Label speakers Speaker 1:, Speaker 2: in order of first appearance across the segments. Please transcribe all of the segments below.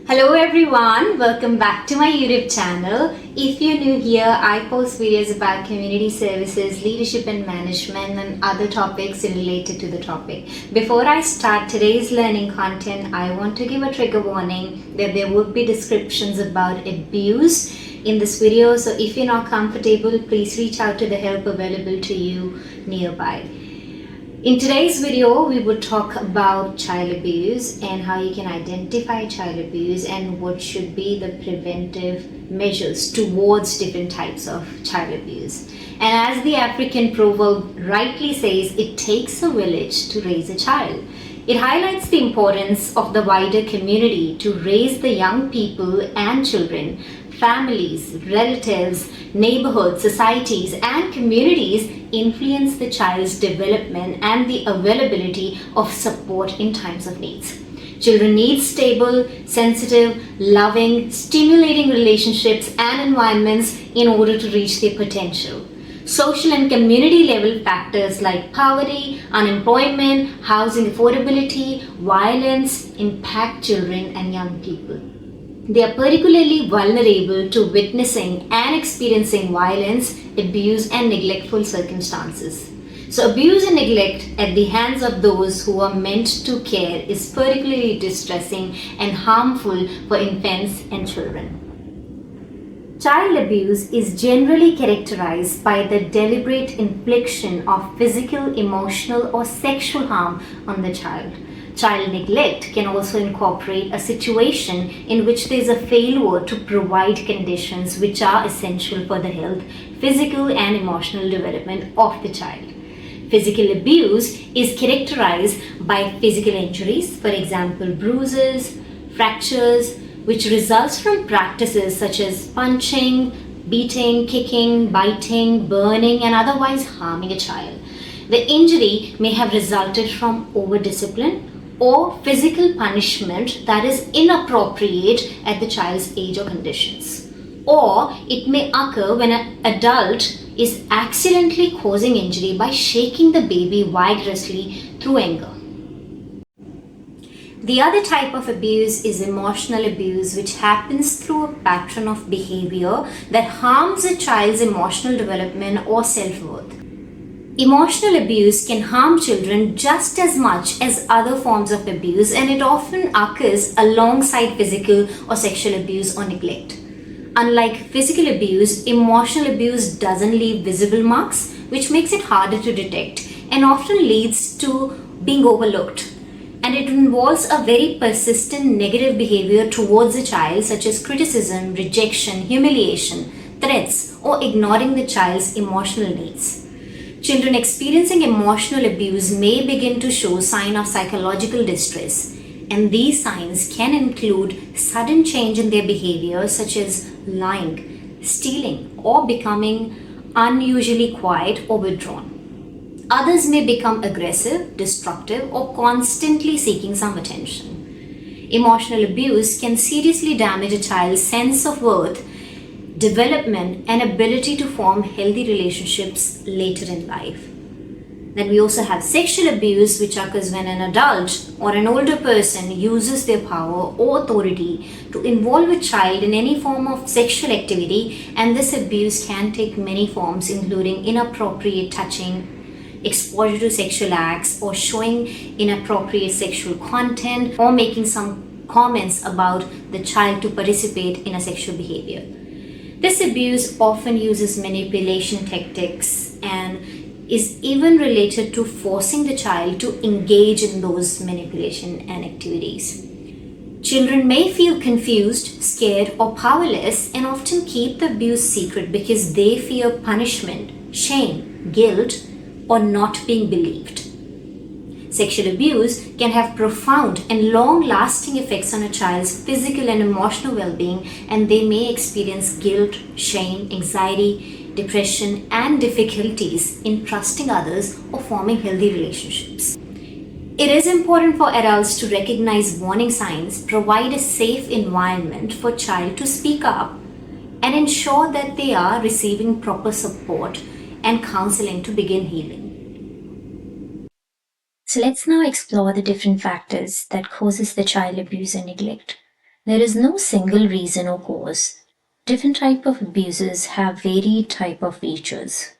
Speaker 1: Hello everyone, welcome back to my YouTube channel. If you're new here, I post videos about community services, leadership and management and other topics related to the topic. Before I start today's learning content, I want to give a trigger warning that there will be descriptions about abuse in this video. So if you're not comfortable, please reach out to the help available to you nearby. In today's video, we would talk about child abuse and how you can identify child abuse and what should be the preventive measures towards different types of child abuse. And as the African proverb rightly says, it takes a village to raise a child. It highlights the importance of the wider community to raise the young people and children. Families, relatives, neighborhoods, societies, and communities influence the child's development and the availability of support in times of needs. Children need stable, sensitive, loving, stimulating relationships and environments in order to reach their potential. Social and community level factors like poverty, unemployment, housing affordability, violence impact children and young people. They are particularly vulnerable to witnessing and experiencing violence, abuse, and neglectful circumstances. So abuse and neglect at the hands of those who are meant to care is particularly distressing and harmful for infants and children. Child abuse is generally characterized by the deliberate infliction of physical, emotional, or sexual harm on the child. Child neglect can also incorporate a situation in which there is a failure to provide conditions which are essential for the health, physical and emotional development of the child. Physical abuse is characterized by physical injuries, for example, bruises, fractures, which results from practices such as punching, beating, kicking, biting, burning, and otherwise harming a child. The injury may have resulted from over-discipline or physical punishment that is inappropriate at the child's age or conditions. Or it may occur when an adult is accidentally causing injury by shaking the baby vigorously through anger. The other type of abuse is emotional abuse, which happens through a pattern of behavior that harms a child's emotional development or self-worth. Emotional abuse can harm children just as much as other forms of abuse, and it often occurs alongside physical or sexual abuse or neglect. Unlike physical abuse, emotional abuse doesn't leave visible marks, which makes it harder to detect and often leads to being overlooked. And it involves a very persistent negative behavior towards a child, such as criticism, rejection, humiliation, threats, or ignoring the child's emotional needs. Children experiencing emotional abuse may begin to show signs of psychological distress, and these signs can include sudden change in their behavior, such as lying, stealing, or becoming unusually quiet or withdrawn. Others may become aggressive, destructive, or constantly seeking some attention. Emotional abuse can seriously damage a child's sense of worth, development, and ability to form healthy relationships later in life. Then we also have sexual abuse, which occurs when an adult or an older person uses their power or authority to involve a child in any form of sexual activity, and this abuse can take many forms, including inappropriate touching, exposure to sexual acts, or showing inappropriate sexual content, or making some comments about the child to participate in a sexual behavior. This abuse often uses manipulation tactics and is even related to forcing the child to engage in those manipulation and activities. Children may feel confused, scared, or powerless and often keep the abuse secret because they fear punishment, shame, guilt, or not being believed. Sexual abuse can have profound and long-lasting effects on a child's physical and emotional well-being, and they may experience guilt, shame, anxiety, depression, and difficulties in trusting others or forming healthy relationships. It is important for adults to recognize warning signs, provide a safe environment for a child to speak up, and ensure that they are receiving proper support and counseling to begin healing. So let's now explore the different factors that causes the child abuse and neglect. There is no single reason or cause. Different type of abuses have varied type of features.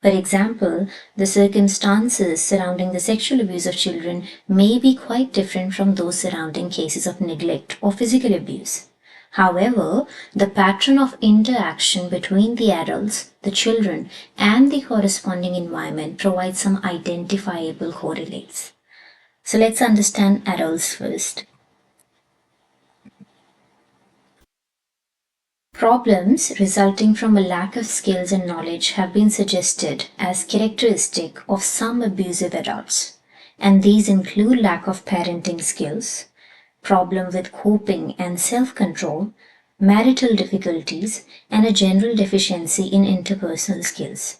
Speaker 1: For example, the circumstances surrounding the sexual abuse of children may be quite different from those surrounding cases of neglect or physical abuse. However, the pattern of interaction between the adults, the children, and the corresponding environment provides some identifiable correlates. So let's understand adults first. Problems resulting from a lack of skills and knowledge have been suggested as characteristic of some abusive adults, and these include lack of parenting skills, problem with coping and self-control, marital difficulties, and a general deficiency in interpersonal skills.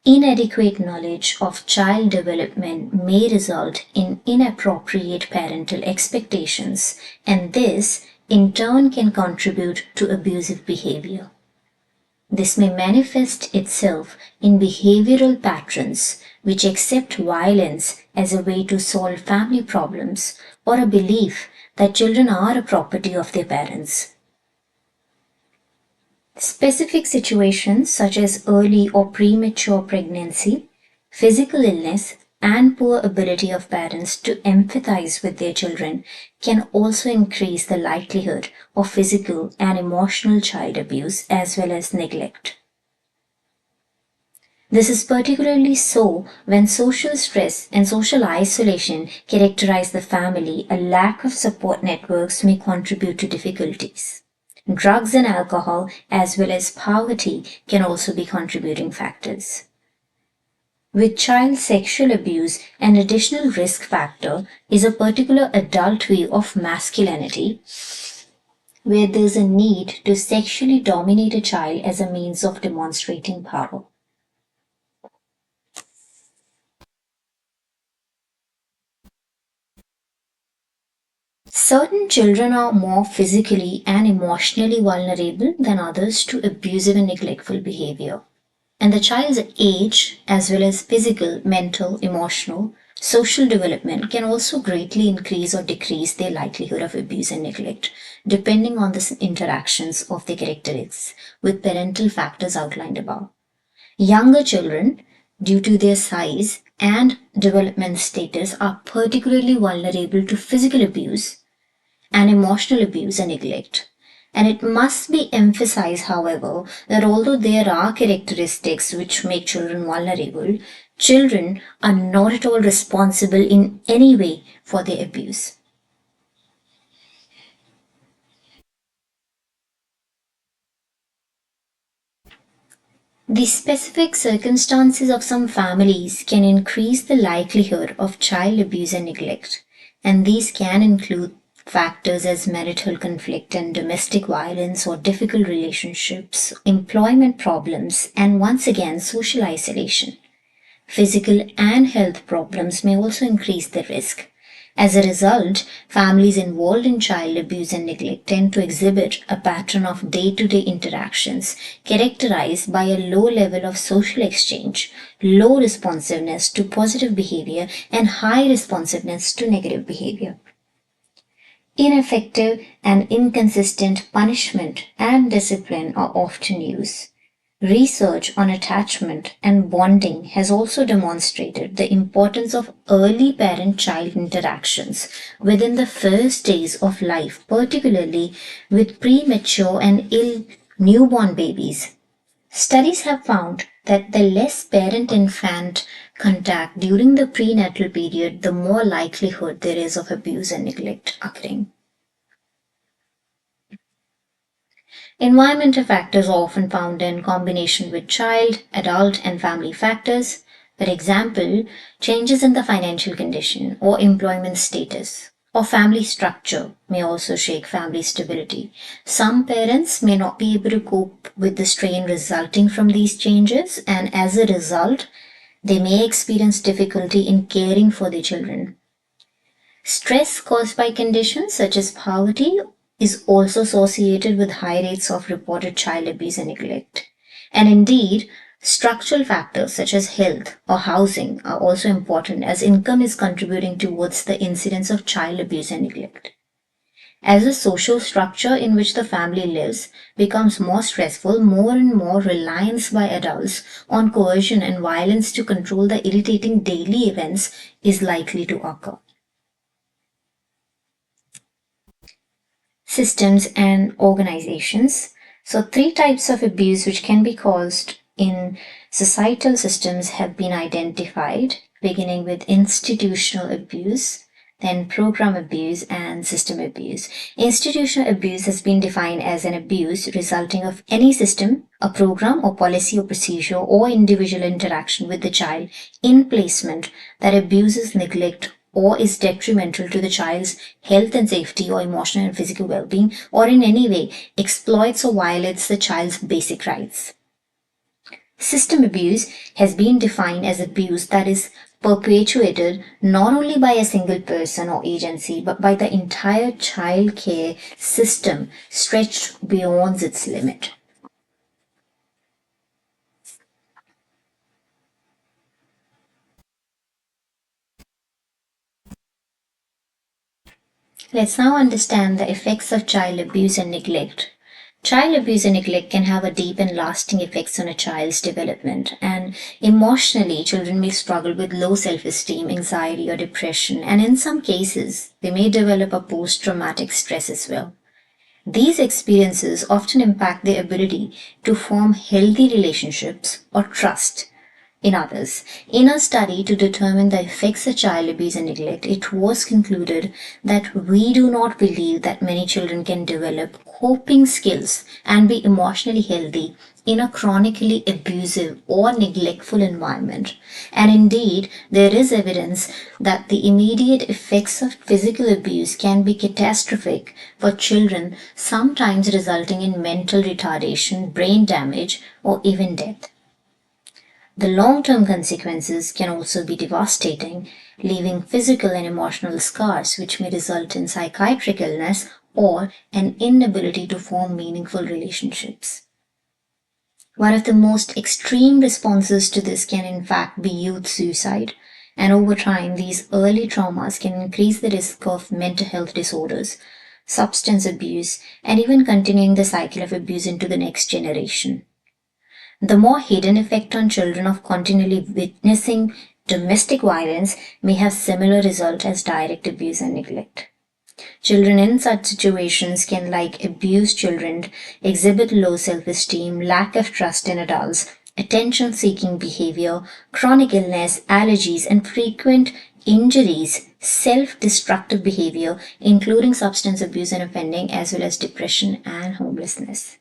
Speaker 1: Inadequate knowledge of child development may result in inappropriate parental expectations, and this in turn can contribute to abusive behavior. This may manifest itself in behavioral patterns which accept violence as a way to solve family problems or a belief that children are a property of their parents. Specific situations such as early or premature pregnancy, physical illness, and poor ability of parents to empathize with their children can also increase the likelihood of physical and emotional child abuse as well as neglect. This is particularly so when social stress and social isolation characterize the family. A lack of support networks may contribute to difficulties. Drugs and alcohol, as well as poverty, can also be contributing factors. With child sexual abuse, an additional risk factor is a particular adult view of masculinity, where there's a need to sexually dominate a child as a means of demonstrating power. Certain children are more physically and emotionally vulnerable than others to abusive and neglectful behavior. And the child's age, as well as physical, mental, emotional, social development, can also greatly increase or decrease their likelihood of abuse and neglect, depending on the interactions of their characteristics with parental factors outlined above. Younger children, due to their size and development status, are particularly vulnerable to physical abuse and emotional abuse and neglect. And it must be emphasized, however, that although there are characteristics which make children vulnerable, children are not at all responsible in any way for their abuse. The specific circumstances of some families can increase the likelihood of child abuse and neglect, and these can include factors as marital conflict and domestic violence or difficult relationships, employment problems, and once again, social isolation. Physical and health problems may also increase the risk. As a result, families involved in child abuse and neglect tend to exhibit a pattern of day-to-day interactions characterized by a low level of social exchange, low responsiveness to positive behavior, and high responsiveness to negative behavior. Ineffective and inconsistent punishment and discipline are often used. Research on attachment and bonding has also demonstrated the importance of early parent-child interactions within the first days of life, particularly with premature and ill newborn babies. Studies have found that the less parent-infant contact during the prenatal period, the more likelihood there is of abuse and neglect occurring. Environmental factors are often found in combination with child, adult, and family factors. For example, changes in the financial condition or employment status or family structure may also shake family stability. Some parents may not be able to cope with the strain resulting from these changes, and as a result, they may experience difficulty in caring for their children. Stress caused by conditions such as poverty is also associated with high rates of reported child abuse and neglect. And indeed, structural factors such as health or housing are also important as income is contributing towards the incidence of child abuse and neglect.
Speaker 2: As the social structure in which the family lives becomes more stressful, more and more reliance by adults on coercion and violence to control the irritating daily events is likely to occur. Systems and organizations. So, three types of abuse which can be caused in societal systems have been identified, beginning with institutional abuse, then program abuse, and system abuse. Institutional abuse has been defined as an abuse resulting of any system, a program or policy or procedure or individual interaction with the child in placement that abuses, neglect, or is detrimental to the child's health and safety or emotional and physical well-being, or in any way exploits or violates the child's basic rights. System abuse has been defined as abuse that is perpetuated not only by a single person or agency but by the entire child care system stretched beyond its limit. Let's now understand the effects of child abuse and neglect. Child abuse and neglect can have a deep and lasting effects on a child's development, and emotionally, children may struggle with low self-esteem, anxiety, or depression, and in some cases, they may develop a post-traumatic stress as well. These experiences often impact their ability to form healthy relationships or trust in others. In a study to determine the effects of child abuse and neglect, it was concluded that we do not believe that many children can develop coping skills and be emotionally healthy in a chronically abusive or neglectful environment. And indeed, there is evidence that the immediate effects of physical abuse can be catastrophic for children, sometimes resulting in mental retardation, brain damage, or even death. The long-term consequences can also be devastating, leaving physical and emotional scars which may result in psychiatric illness or an inability to form meaningful relationships. One of the most extreme responses to this can in fact be youth suicide, and over time these early traumas can increase the risk of mental health disorders, substance abuse, and even continuing the cycle of abuse into the next generation. The more hidden effect on children of continually witnessing domestic violence may have similar result as direct abuse and neglect. Children in such situations can, like abused children, exhibit low self-esteem, lack of trust in adults, attention-seeking behavior, chronic illness, allergies, and frequent injuries, self-destructive behavior, including substance abuse and offending, as well as depression and homelessness.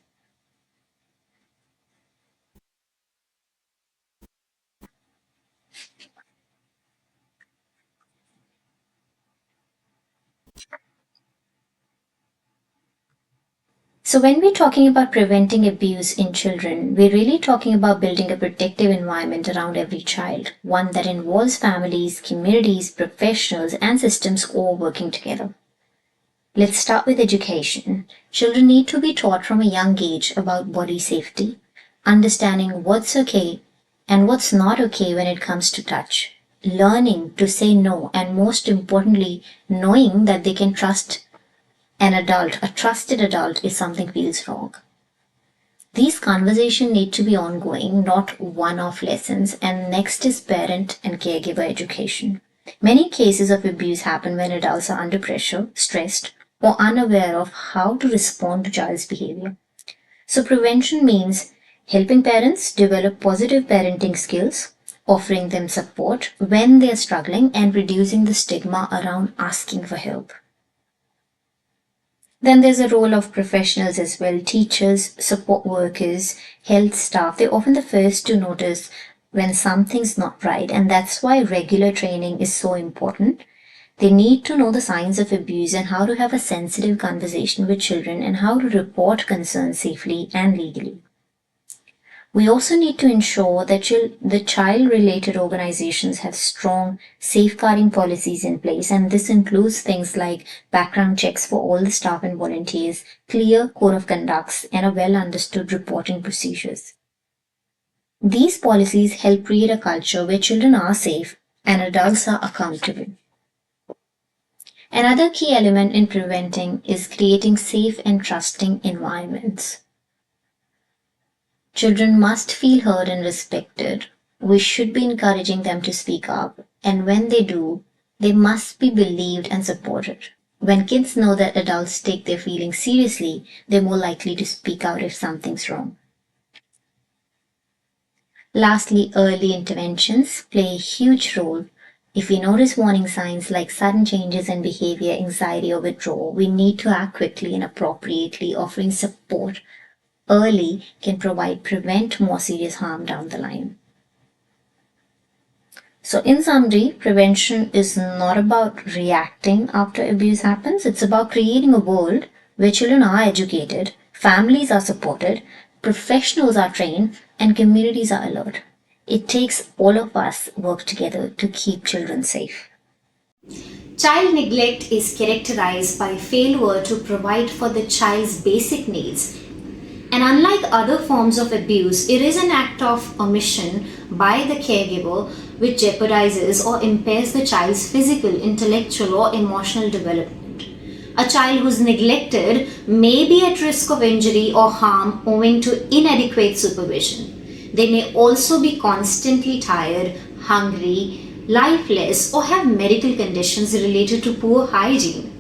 Speaker 2: So, when we're talking about preventing abuse in children, we're really talking about building a protective environment around every child, one that involves families, communities, professionals, and systems all working together. Let's start with education. Children need to be taught from a young age about body safety, understanding what's okay and what's not okay when it comes to touch, learning to say no, and most importantly, knowing that they can trust an adult, a trusted adult, if something feels wrong. These conversations need to be ongoing, not one-off lessons, and next is parent and caregiver education. Many cases of abuse happen when adults are under pressure, stressed, or unaware of how to respond to child's behavior. So prevention means helping parents develop positive parenting skills, offering them support when they are struggling, and reducing the stigma around asking for help. Then there's a role of professionals as well, teachers, support workers, health staff. They're often the first to notice when something's not right, and that's why regular training is so important. They need to know the signs of abuse and how to have a sensitive conversation with children and how to report concerns safely and legally. We also need to ensure that the child-related organizations have strong safeguarding policies in place, and this includes things like background checks for all the staff and volunteers, clear code of conducts, and a well-understood reporting procedures. These policies help create a culture where children are safe and adults are accountable. Another key element in preventing is creating safe and trusting environments. Children must feel heard and respected. We should be encouraging them to speak up, and when they do, they must be believed and supported. When kids know that adults take their feelings seriously, they're more likely to speak out if something's wrong. Lastly, early interventions play a huge role. If we notice warning signs like sudden changes in behavior, anxiety, or withdrawal, we need to act quickly and appropriately. Offering support early can prevent more serious harm down the line. So in summary, prevention is not about reacting after abuse happens. It's about creating a world where children are educated, families are supported, professionals are trained, and communities are alert. It takes all of us work together to keep children safe.
Speaker 1: Child neglect is characterized by failure to provide for the child's basic needs. And unlike other forms of abuse, it is an act of omission by the caregiver which jeopardizes or impairs the child's physical, intellectual, or emotional development. A child who is neglected may be at risk of injury or harm owing to inadequate supervision. They may also be constantly tired, hungry, lifeless, or have medical conditions related to poor hygiene.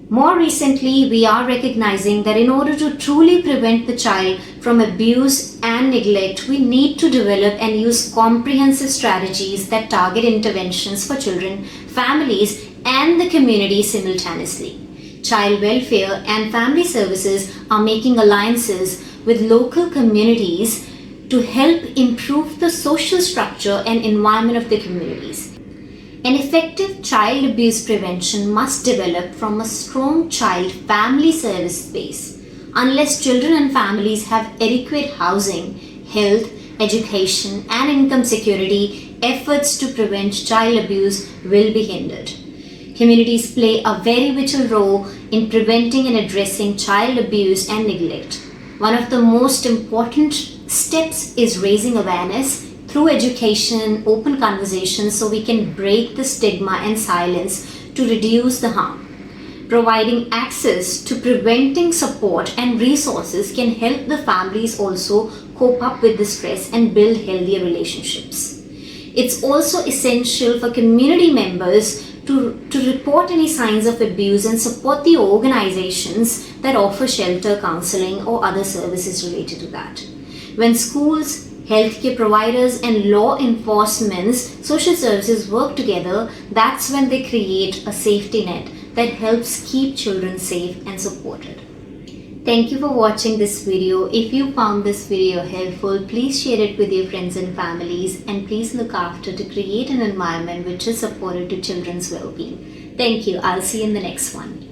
Speaker 1: More recently, we are recognizing that in order to truly prevent the child from abuse and neglect, we need to develop and use comprehensive strategies that target interventions for children, families, and the community simultaneously. Child welfare and family services are making alliances with local communities to help improve the social structure and environment of the communities. An effective child abuse prevention must develop from a strong child family service base. Unless children and families have adequate housing, health, education, and income security, efforts to prevent child abuse will be hindered. Communities play a very vital role in preventing and addressing child abuse and neglect. One of the most important steps is raising awareness through education and open conversations so we can break the stigma and silence to reduce the harm. Providing access to preventing support and resources can help the families also cope up with the stress and build healthier relationships. It's also essential for community members to report any signs of abuse and support the organizations that offer shelter, counseling, or other services related to that. When schools, healthcare providers, and law enforcement social services work together, that's when they create a safety net that helps keep children safe and supported. Thank you for watching this video. If you found this video helpful, please share it with your friends and families, and please look after to create an environment which is supportive to children's well-being. Thank you. I'll see you in the next one.